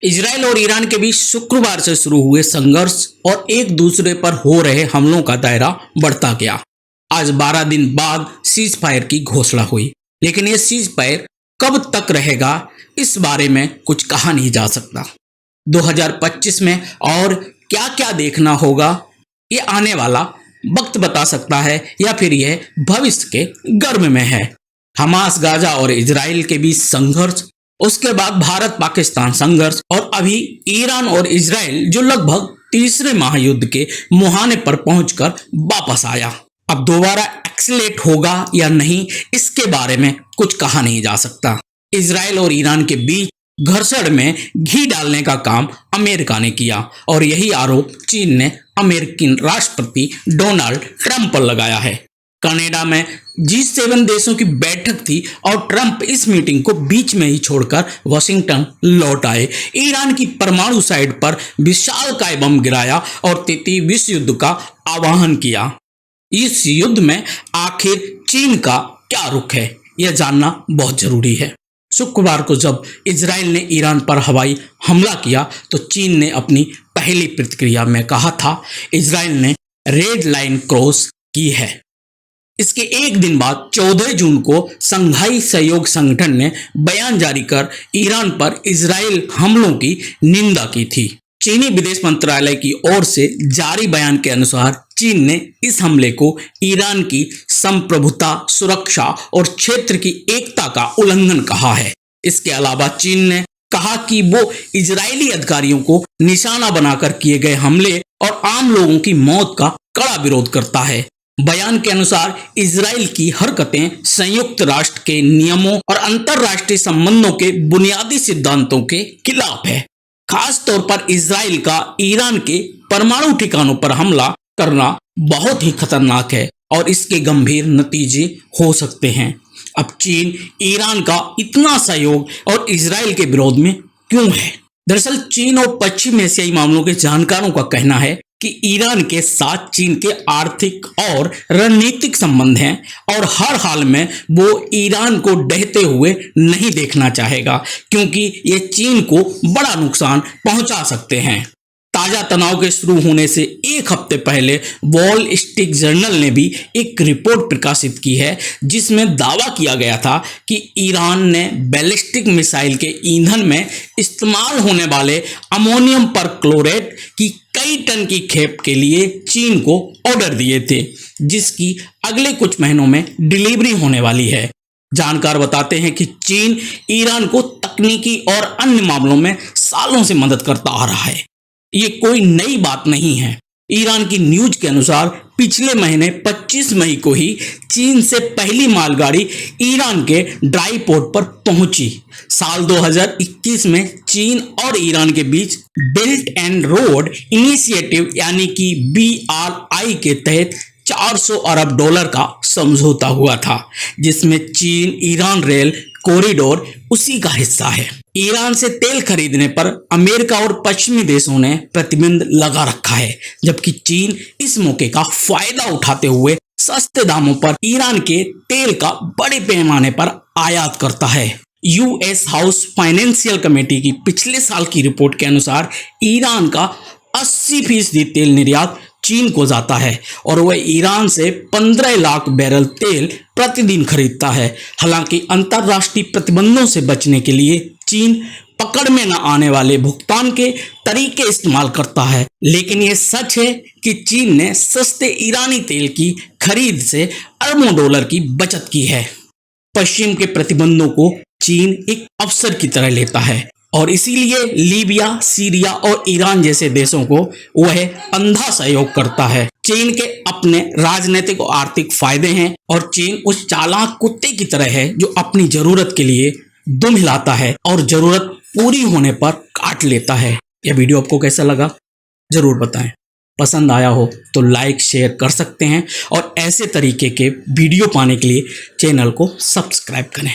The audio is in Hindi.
इजराइल और ईरान के बीच शुक्रवार से शुरू हुए संघर्ष और एक दूसरे पर हो रहे हमलों का दायरा बढ़ता गया। आज 12 दिन बाद सीज फायर की घोषणा हुई, लेकिन ये सीज फायर कब तक रहेगा इस बारे में कुछ कहा नहीं जा सकता। 2025 में और क्या क्या देखना होगा ये आने वाला वक्त बता सकता है, या फिर यह भविष्य के गर्भ में है। हमास, गाजा और इजराइल के बीच संघर्ष, उसके बाद भारत पाकिस्तान संघर्ष, और अभी ईरान और इजराइल जो लगभग तीसरे महायुद्ध के मुहाने पर पहुंचकर वापस आया। अब दोबारा एक्सीलेट होगा या नहीं इसके बारे में कुछ कहा नहीं जा सकता। इजराइल और ईरान के बीच घर्षण में घी डालने का काम अमेरिका ने किया, और यही आरोप चीन ने अमेरिकी राष्ट्रपति डोनाल्ड ट्रंप पर लगाया है। कनाडा में G7 देशों की बैठक थी और ट्रंप इस मीटिंग को बीच में ही छोड़कर वॉशिंगटन लौट आए। ईरान की परमाणु साइट पर विशालकाय बम गिराया और तृतीय विश्व युद्ध का आह्वान किया। इस युद्ध में आखिर चीन का क्या रुख है, यह जानना बहुत जरूरी है। शुक्रवार को जब इजराइल ने ईरान पर हवाई हमला किया तो चीन ने अपनी पहली प्रतिक्रिया में कहा था इजराइल ने रेड लाइन क्रॉस की है। इसके एक दिन बाद 14 जून को संघाई सहयोग संगठन ने बयान जारी कर ईरान पर इजराइल हमलों की निंदा की थी। चीनी विदेश मंत्रालय की ओर से जारी बयान के अनुसार चीन ने इस हमले को ईरान की संप्रभुता, सुरक्षा और क्षेत्र की एकता का उल्लंघन कहा है। इसके अलावा चीन ने कहा कि वो इजरायली अधिकारियों को निशाना बनाकर किए गए हमले और आम लोगों की मौत का कड़ा विरोध करता है। बयान के अनुसार इजराइल की हरकतें संयुक्त राष्ट्र के नियमों और अंतर्राष्ट्रीय संबंधों के बुनियादी सिद्धांतों के खिलाफ है। खास तौर पर इजराइल का ईरान के परमाणु ठिकानों पर हमला करना बहुत ही खतरनाक है और इसके गंभीर नतीजे हो सकते हैं। अब चीन ईरान का इतना सहयोग और इजराइल के विरोध में क्यों है? दरअसल चीन और पश्चिम एशियाई मामलों के जानकारों का कहना है कि ईरान के साथ चीन के आर्थिक और रणनीतिक संबंध हैं और हर हाल में वो ईरान को ढहते हुए नहीं देखना चाहेगा, क्योंकि ये चीन को बड़ा नुकसान पहुंचा सकते हैं। ताजा तनाव के शुरू होने से एक हफ्ते पहले वॉल स्ट्रीट जर्नल ने भी एक रिपोर्ट प्रकाशित की है जिसमें दावा किया गया था कि ईरान ने बैलिस्टिक मिसाइल के ईंधन में इस्तेमाल होने वाले अमोनियम परक्लोरेट की कई टन की खेप के लिए चीन को ऑर्डर दिए थे, जिसकी अगले कुछ महीनों में डिलीवरी होने वाली है। जानकार बताते हैं कि चीन ईरान को तकनीकी और अन्य मामलों में सालों से मदद करता आ रहा है। ये कोई नई बात नहीं है। ईरान की न्यूज के अनुसार पिछले महीने 25 मई को ही चीन से पहली मालगाड़ी ईरान के ड्राई पोर्ट पर पहुंची। साल 2021 में चीन और ईरान के बीच बेल्ट एंड रोड इनिशिएटिव यानी कि BRI के तहत $400 अरब का समझौता हुआ था, जिसमें चीन ईरान रेल कॉरिडोर उसी का हिस्सा है। ईरान से तेल खरीदने पर अमेरिका और पश्चिमी देशों ने प्रतिबंध लगा रखा है, जबकि चीन इस मौके का फायदा उठाते हुए सस्ते दामों पर ईरान के तेल का बड़े पैमाने पर आयात करता है। US हाउस फाइनेंशियल कमेटी की पिछले साल की रिपोर्ट के अनुसार ईरान का 80% तेल निर्यात चीन को जाता है और वह ईरान से 15 लाख बैरल तेल प्रतिदिन खरीदता है। हालांकि अंतर्राष्ट्रीय प्रतिबंधों से बचने के लिए चीन पकड़ में न आने वाले भुगतान के तरीके इस्तेमाल करता है, लेकिन यह सच है कि चीन ने सस्ते ईरानी तेल की खरीद से अरबों डॉलर की बचत की है। पश्चिम के प्रतिबंधों को चीन एक अवसर की तरह लेता है और इसीलिए लीबिया, सीरिया और ईरान जैसे देशों को वह अंधा सहयोग करता है। चीन के अपने राजनीतिक और आर्थिक फायदे हैं और चीन उस चालाक कुत्ते की तरह है जो अपनी जरूरत के लिए दुम हिलाता है और जरूरत पूरी होने पर काट लेता है। यह वीडियो आपको कैसा लगा जरूर बताएं। पसंद आया हो तो लाइक शेयर कर सकते हैं और ऐसे तरीके के वीडियो पाने के लिए चैनल को सब्सक्राइब करें।